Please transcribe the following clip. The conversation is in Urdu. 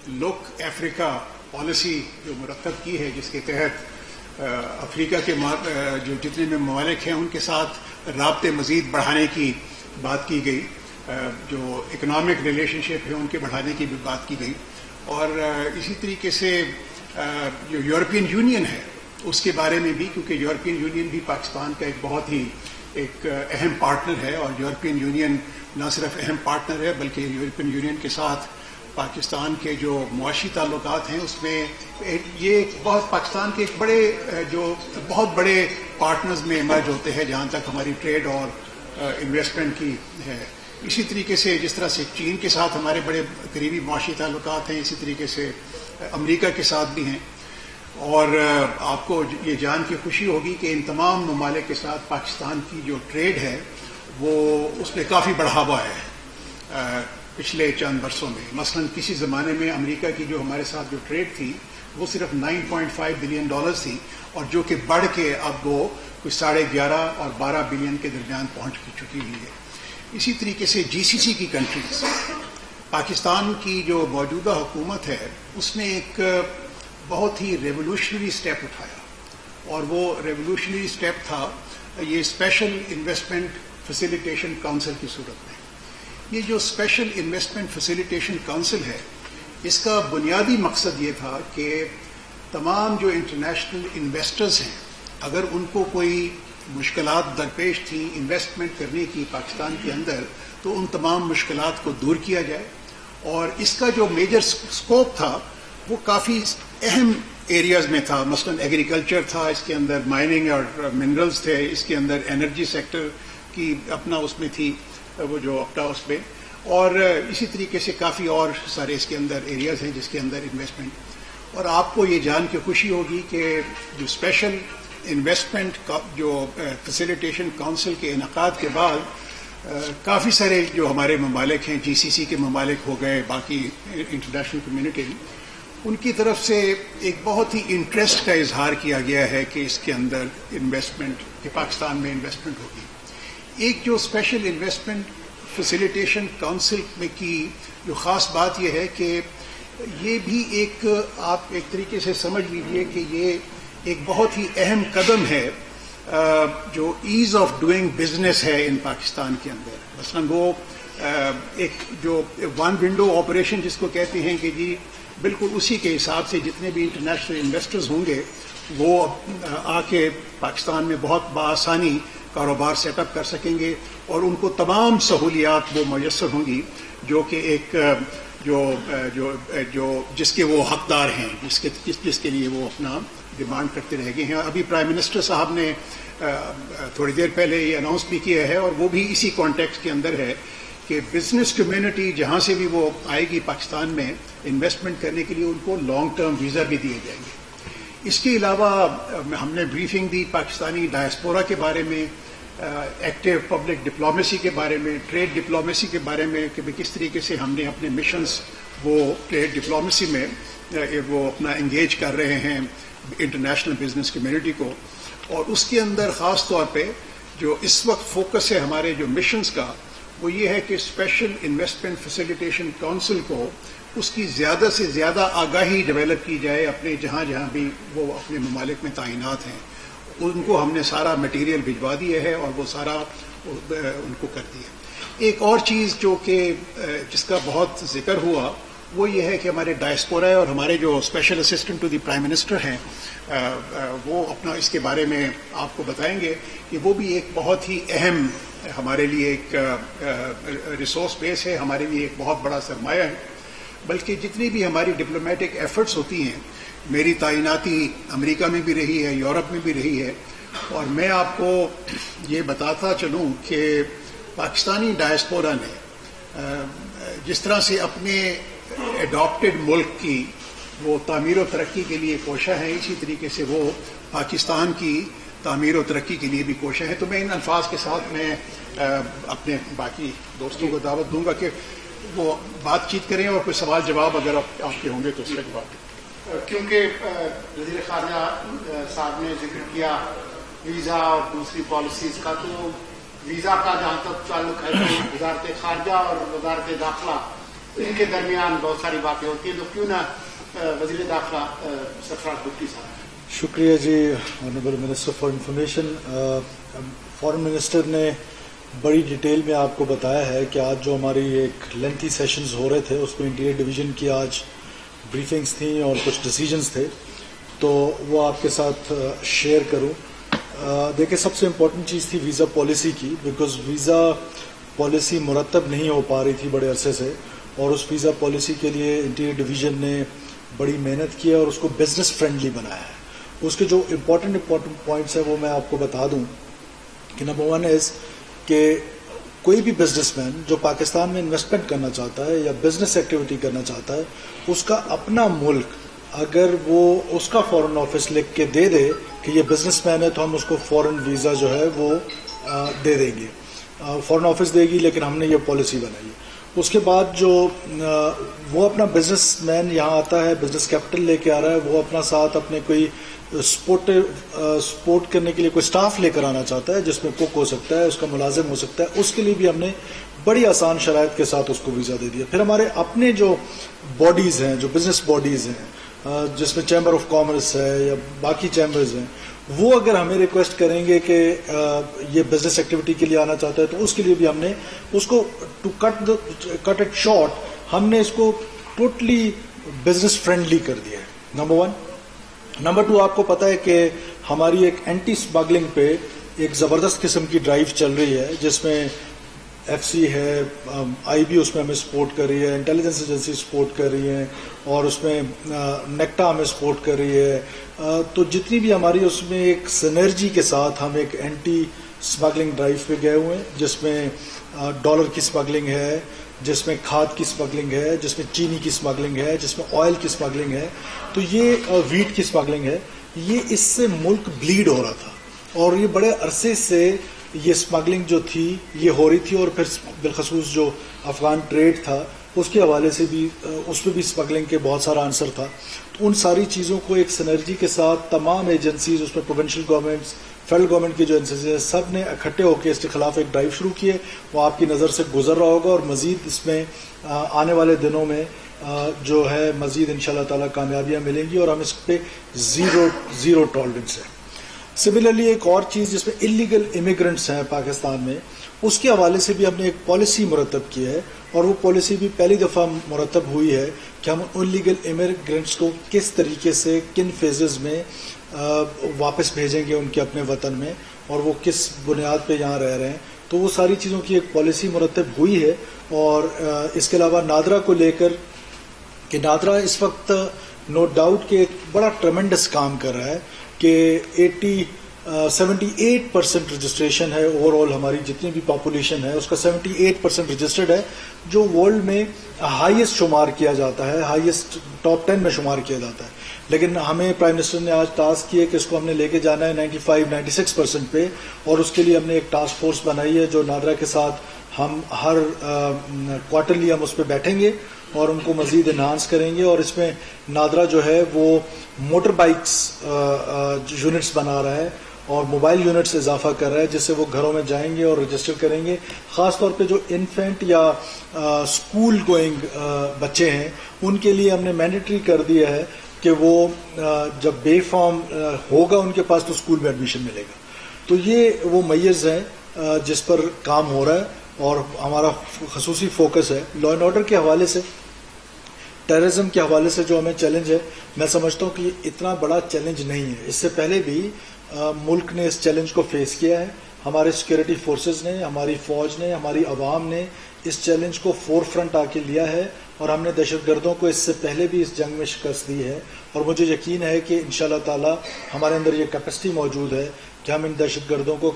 لک افریقہ پالیسی جو مرتب کی ہے، جس کے تحت افریقہ کے جو جتنے بھی ممالک ہیں ان کے ساتھ رابطے مزید بڑھانے کی بات کی گئی، جو اکنامک ریلیشن شپ ہے ان کے بڑھانے کی بھی بات کی گئی، اور اسی طریقے سے جو یورپین یونین ہے اس کے بارے میں بھی، کیونکہ یورپین یونین بھی پاکستان کا ایک بہت ہی ایک اہم پارٹنر ہے، اور یورپین یونین نہ صرف اہم پارٹنر ہے بلکہ یورپین یونین کے ساتھ پاکستان کے جو معاشی تعلقات ہیں اس میں یہ بہت پاکستان کے ایک بہت بڑے پارٹنرز میں مرج ہوتے ہیں جہاں تک ہماری ٹریڈ اور انویسٹمنٹ کی ہے۔ اسی طریقے سے جس طرح سے چین کے ساتھ ہمارے بڑے قریبی معاشی تعلقات ہیں، اسی طریقے سے امریکہ کے ساتھ بھی ہیں، اور آپ کو یہ جان کے خوشی ہوگی کہ ان تمام ممالک کے ساتھ پاکستان کی جو ٹریڈ ہے وہ اس میں کافی بڑھاوا ہے پچھلے چند برسوں میں۔ مثلا کسی زمانے میں امریکہ کی جو ہمارے ساتھ جو ٹریڈ تھی وہ صرف $9.5 بلین تھی، اور جو کہ بڑھ کے اب وہ کچھ 11.5 اور 12 بلین کے درمیان پہنچ چکی ہوئی ہے۔ اسی طریقے سے GCC کی کنٹریز، پاکستان کی جو موجودہ حکومت ہے اس نے ایک بہت ہی ریولوشنری سٹیپ اٹھایا، اور وہ ریولوشنری سٹیپ تھا یہ اسپیشل انویسٹمنٹ فیسیلیٹیشن کونسل کی صورت میں۔ یہ جو اسپیشل انویسٹمنٹ فیسیلیٹیشن کونسل ہے اس کا بنیادی مقصد یہ تھا کہ تمام جو انٹرنیشنل انویسٹرز ہیں اگر ان کو کوئی مشکلات درپیش تھیں انویسٹمنٹ کرنے کی پاکستان کے اندر، تو ان تمام مشکلات کو دور کیا جائے، اور اس کا جو میجر اسکوپ تھا وہ کافی اہم ایریاز میں تھا۔ مثلا ایگریکلچر تھا، اس کے اندر مائننگ اور منرلز تھے، اس کے اندر انرجی سیکٹر کی اپنا اس میں تھی وہ جو اپنا اس میں، اور اسی طریقے سے کافی اور سارے اس کے اندر ایریاز ہیں جس کے اندر انویسٹمنٹ۔ اور آپ کو یہ جان کے خوشی ہوگی کہ جو اسپیشل انویسٹمنٹ جو فیسیلیٹیشن کونسل کے انعقاد کے بعد کافی سارے جو ہمارے ممالک ہیں، GCC کے ممالک ہو گئے، باقی انٹرنیشنل کمیونٹی، ان کی طرف سے ایک بہت ہی انٹرسٹ کا اظہار کیا گیا ہے کہ اس کے اندر انویسٹمنٹ، کہ پاکستان میں انویسٹمنٹ ہوگی۔ ایک جو اسپیشل انویسٹمنٹ فیسیلیٹیشن کونسل میں کی جو خاص بات یہ ہے کہ یہ بھی آپ ایک طریقے سے سمجھ لیجئے کہ یہ ایک بہت ہی اہم قدم ہے جو ایز آف ڈوئنگ بزنس ہے ان پاکستان کے اندر۔ مثلا وہ ایک جو ون ونڈو آپریشن جس کو کہتے ہیں کہ جی بالکل اسی کے حساب سے جتنے بھی انٹرنیشنل انویسٹرز ہوں گے وہ آ کے پاکستان میں بہت بآسانی کاروبار سیٹ اپ کر سکیں گے، اور ان کو تمام سہولیات وہ میسر ہوں گی جو کہ ایک جس کے وہ حقدار ہیں، جس کے لیے وہ اپنا ڈیمانڈ کرتے رہ گئے ہیں۔ ابھی پرائم منسٹر صاحب نے تھوڑی دیر پہلے یہ اناؤنس بھی کیا ہے، اور وہ بھی اسی کانٹیکسٹ کے اندر ہے کہ بزنس کمیونٹی جہاں سے بھی وہ آئے گی پاکستان میں انویسٹمنٹ کرنے کے لیے ان کو لانگ ٹرم ویزا بھی دیے جائیں گے۔ اس کے علاوہ ہم نے بریفنگ دی پاکستانی ڈائسپورا کے بارے میں، ایکٹیو پبلک ڈپلومیسی کے بارے میں، ٹریڈ ڈپلومیسی کے بارے میں کہ کس طریقے سے ہم نے اپنے مشنز وہ ٹریڈ ڈپلومیسی میں وہ اپنا انگیج کر رہے ہیں انٹرنیشنل بزنس کمیونٹی کو، اور اس کے اندر خاص طور پہ جو اس وقت فوکس ہے ہمارے جو مشنز کا وہ یہ ہے کہ اسپیشل انویسٹمنٹ فیسیلیٹیشن کونسل کو اس کی زیادہ سے زیادہ آگاہی ڈیولپ کی جائے اپنے جہاں بھی وہ اپنے ممالک میں تعینات ہیں، ان کو ہم نے سارا مٹیریل بھجوا دیا ہے اور وہ سارا ان کو کر دیا۔ ایک اور چیز جو کہ جس کا بہت ذکر ہوا وہ یہ ہے کہ ہمارے ڈائسپورا اور ہمارے جو special assistant to the prime minister ہیں وہ اپنا اس کے بارے میں آپ کو بتائیں گے کہ وہ بھی ایک بہت ہی اہم ہمارے لیے ایک ریسورس بیس ہے، ہمارے لیے ایک بہت بڑا سرمایہ ہے۔ بلکہ جتنی بھی ہماری ڈپلومیٹک ایفرٹس ہوتی ہیں، میری تعیناتی امریکہ میں بھی رہی ہے، یورپ میں بھی رہی ہے، اور میں آپ کو یہ بتاتا چلوں کہ پاکستانی ڈائسپورا نے جس طرح سے اپنے اڈاپٹڈ ملک کی وہ تعمیر و ترقی کے لیے کوشاں ہیں، اسی طریقے سے وہ پاکستان کی تعمیر و ترقی کے لیے بھی کوشاں ہیں۔ تو میں ان الفاظ کے ساتھ میں اپنے باقی دوستوں کو دعوت دوں گا کہ وہ بات چیت کریں، اور کوئی سوال جواب اگر آپ کے ہوں گے تو اس کے بعد، کیونکہ وزیر خارجہ صاحب نے ذکر کیا ویزا اور دوسری پالیسیز کا، تو ویزا کا جہاں تک تعلق ہے تو وزارت خارجہ اور وزارت داخلہ ان کے درمیان بہت ساری باتیں ہوتی ہیں، تو کیوں نہ وزیر داخلہ سرفراز بھٹی صاحب. شکریہ جی honourable minister for information. Foreign minister نے بڑی ڈیٹیل میں آپ کو بتایا ہے کہ آج جو ہماری ایک لینتھی سیشنز ہو رہے تھے اس میں انٹیریئر ڈویژن کی آج بریفنگز تھیں اور کچھ ڈیسیجنز تھے، تو وہ آپ کے ساتھ شیئر کروں. دیکھیں، سب سے امپورٹنٹ چیز تھی ویزا پالیسی کی، بیکاز ویزا پالیسی مرتب نہیں ہو پا رہی تھی بڑے عرصے سے، اور اس ویزا پالیسی کے لیے انٹیریئر ڈویژن نے بڑی محنت کی ہے اور اس کو بزنس فرینڈلی بنایا ہے. اس کے جو امپورٹنٹ پوائنٹس ہیں وہ میں آپ کو بتا دوں کہ نمبر 1 از کہ کوئی بھی بزنس مین جو پاکستان میں انویسٹمنٹ کرنا چاہتا ہے یا بزنس ایکٹیویٹی کرنا چاہتا ہے، اس کا اپنا ملک اگر وہ اس کا فورن آفس لکھ کے دے دے کہ یہ بزنس مین ہے تو ہم اس کو فورن ویزا جو ہے وہ دے دیں گے. فورن آفس دے گی، لیکن ہم نے یہ پالیسی بنائی ہے. اس کے بعد جو وہ اپنا بزنس مین یہاں آتا ہے، بزنس کیپٹل لے کے آ رہا ہے، وہ اپنا ساتھ اپنے کوئی سپورٹ کرنے کے لیے کوئی سٹاف لے کر آنا چاہتا ہے جس میں کوک ہو سکتا ہے، اس کا ملازم ہو سکتا ہے، اس کے لیے بھی ہم نے بڑی آسان شرائط کے ساتھ اس کو ویزا دے دیا. پھر ہمارے اپنے جو باڈیز ہیں، جو بزنس باڈیز ہیں، جس میں چیمبر آف کامرس ہے یا باقی چیمبرز ہیں، وہ اگر ہمیں ریکویسٹ کریں گے کہ یہ بزنس ایکٹیویٹی کے لیے آنا چاہتا ہے تو اس کے لیے بھی ہم نے اس کو ٹو کٹ اٹ شارٹ ہم نے اس کو ٹوٹلی بزنس فرینڈلی کر دیا ہے. نمبر 1. نمبر 2، آپ کو پتا ہے کہ ہماری ایک اینٹی اسمگلنگ پہ ایک زبردست قسم کی ڈرائیو چل رہی ہے، جس میں ایف سی ہے، آئی بی اس میں ہمیں سپورٹ کر رہی ہے، انٹیلیجنس ایجنسی سپورٹ کر رہی ہے، اور اس میں نیکٹا ہمیں سپورٹ کر رہی ہے. تو جتنی بھی ہماری اس میں ایک سنرجی کے ساتھ ہم ایک اینٹی اسمگلنگ ڈرائیو پہ گئے ہوئے ہیں، جس میں ڈالر کی اسمگلنگ ہے، جس میں کھاد کی اسمگلنگ ہے، جس میں چینی کی اسمگلنگ ہے، جس میں آئل کی اسمگلنگ ہے، تو یہ ویٹ کی اسمگلنگ ہے. یہ اس سے ملک بلیڈ ہو رہا تھا اور یہ بڑے عرصے سے یہ اسمگلنگ جو تھی یہ ہو رہی تھی، اور پھر بالخصوص جو افغان ٹریڈ تھا اس کے حوالے سے بھی اس پہ بھی اسمگلنگ کے بہت سارا آنسر تھا. تو ان ساری چیزوں کو ایک سنرجی کے ساتھ تمام ایجنسیز، اس میں پروونشل گورنمنٹس، فیڈرل گورنمنٹ کی جو ایجنسیز ہیں، سب نے اکٹھے ہو کے اس کے خلاف ایک ڈرائیو شروع کی ہے. وہ آپ کی نظر سے گزر رہا ہوگا، اور مزید اس میں آنے والے دنوں میں جو ہے مزید انشاءاللہ تعالی کامیابیاں ملیں گی، اور ہم اس پہ زیرو ٹالرنس ہے. سملرلی ایک اور چیز جس میں انلیگل امیگرنٹس ہیں پاکستان میں، اس کے حوالے سے بھی ہم نے ایک پالیسی مرتب کی ہے، اور وہ پالیسی بھی پہلی دفعہ مرتب ہوئی ہے کہ ہم انلیگل امیگرنٹس کو کس طریقے سے کن فیزز میں واپس بھیجیں گے ان کے اپنے وطن میں، اور وہ کس بنیاد پہ یہاں رہ رہے ہیں. تو وہ ساری چیزوں کی ایک پالیسی مرتب ہوئی ہے. اور اس کے علاوہ نادرا کو لے کر کہ نادرا اس وقت نو ڈاؤٹ کہ ایک بڑا ٹرمنڈس کام کر رہا ہے کہ 78% رجسٹریشن ہے اوور آل. ہماری جتنی بھی پاپولیشن ہے اس کا 78% رجسٹرڈ ہے، جو ورلڈ میں ہائیسٹ شمار کیا جاتا ہے، ہائیسٹ ٹاپ 10 میں شمار کیا جاتا ہے. لیکن ہمیں پرائم منسٹر نے آج ٹاسک کیا کہ اس کو ہم نے لے کے جانا ہے 95-96% پہ، اور اس کے لیے ہم نے ایک ٹاسک فورس بنائی ہے جو نادرا کے ساتھ ہم ہر کوارٹرلی ہم اس پہ بیٹھیں گے اور ان کو مزید انہانس کریں گے. اور اس میں نادرا جو ہے وہ موٹر بائکس یونٹس بنا رہا ہے اور موبائل یونٹس اضافہ کر رہا ہے، جس سے وہ گھروں میں جائیں گے اور رجسٹر کریں گے. خاص طور پہ جو انفینٹ یا اسکول گوئنگ بچے ہیں ان کے لیے ہم نے مینڈیٹری کر دیا ہے کہ وہ جب بے فارم ہوگا ان کے پاس تو اسکول میں ایڈمیشن ملے گا. تو یہ وہ میز ہیں جس پر کام ہو رہا ہے، اور ہمارا خصوصی فوکس ہے لا اینڈ آرڈر کے حوالے سے. ٹیررزم کے حوالے سے جو ہمیں چیلنج ہے، میں سمجھتا ہوں کہ یہ اتنا بڑا چیلنج نہیں ہے. اس سے پہلے بھی ملک نے اس چیلنج کو فیس کیا ہے. ہمارے سیکورٹی فورسز نے، ہماری فوج نے، ہماری عوام نے اس چیلنج کو فور فرنٹ آ کے لیا ہے، اور ہم نے دہشت گردوں کو اس سے پہلے بھی اس جنگ میں شکست دی ہے. اور مجھے یقین ہے کہ انشاءاللہ تعالی ہمارے اندر یہ کیپیسٹی موجود ہے کہ ہم ان دہشت گردوں کو